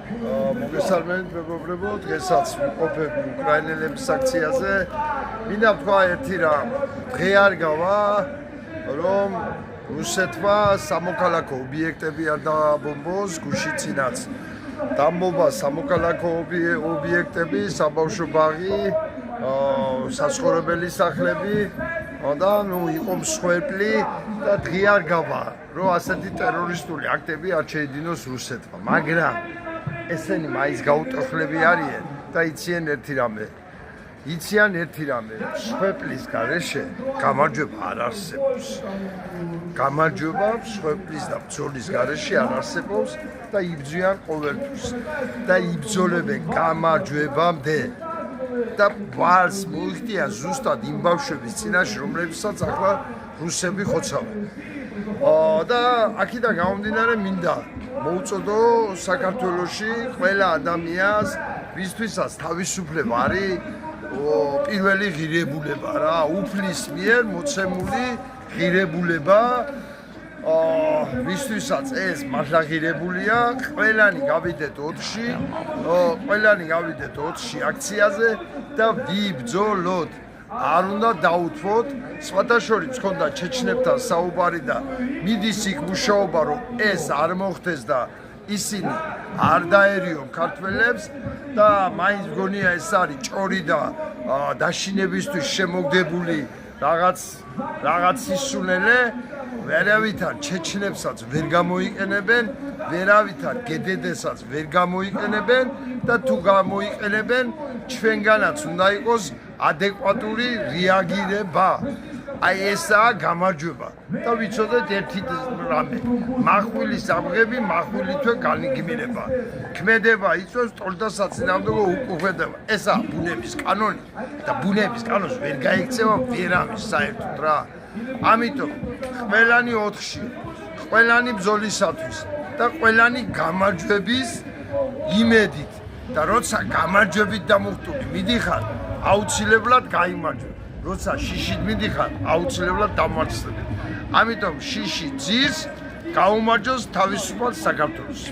მოგესალმებით მეგობრებო, დღესაც ვიმყოფები უკრაინელების აქციაზე. მინდა ვთქვა ერთი რამ, დღე არ გავა, რომ რუსეთმა სამოქალაქო ობიექტები არ დააბომბოს გუშინაც. დამბომბა სამოქალაქო ობიექტები, საბავშვო ბაღი, საცხოვრებელი სახლები და იყო მსხვერპლი და დღე არ გავა, რომ ასეთი ტერორისტული აქტები არ შეედინოს რუსეთმა, მაგრამ ესენი მაინც გაუტროხლები არიან და იციან ერთი რამე. მსხვერპლის გარეშე გამარჯვება არ არსებობს. გამარჯვება მსხვერპლის და ბრძოლის გარეშე არ არსებობს და იბრძვიან ყოველთვის და იბრძოლებენ გამარჯვებამდე. და ვალს მოიხდიან ზუსტად იმ ბავშვების წინაშე, რომლებსაც ახლა რუსები ხოცავენ. და აქედან გამომდინარე მინდა მოუწოდო საქართველოში ყველა ადამიანს, ვისთვისაც თავისუფლება არის პირველი ღირებულება რა, უფლის მიერ მოცემული ღირებულება, ვისთვისაც ეს მართლა ღირებულია, ყველანი გავიდეთ 4-ში აქციაზე და ვიბრძოლოთ. არ უნდა დაუთმოთ, სხვათა შორის ხონდა ჩეჩნებთან საუბარი და მიდის იქ მუშაობა, რომ ეს არ მოხდეს და ისინი არ დაერიონ ქართველებს და მაინც მგონია ეს არის ჭორი და დაშინებისთვის შემოგდებული რაღაც ისულელე. ვერავითარ ჩეჩნებსაც ვერ გამოიყენებენ, ვერავითარ გედედებსაც ვერ გამოიყენებენ და თუ გამოიყენებენ, ჩვენგანაც უნდა იყოს ადეკვატური რეაგირება. აი ესაა გამარჯვება და ვიცოდეთ ერთი რამე, מחვილის ამღები מחვილითვე განიგმირება. ქმედება იწვევს ტოლდა საწინააღმდეგო უკუღედება. ესაა ბუნების კანონი და ბუნების კანონს ვერ გაიქცევა ვერავის საერთოდ რა. ამიტომ ყველანი 4-ში, ყველანი ბრძოლისათვის და ყველანი გამარჯვების იმედით და როცა გამარჯვებით დამუხტული მიდიხარ, აუცილებლად გაიმარჯვებ. როცა შიშით მიდიხარ, აუცილებლად დამარცხდები. ამიტომ შიში ძირს გაუმარჯოს თავისუფალ საქართველოს.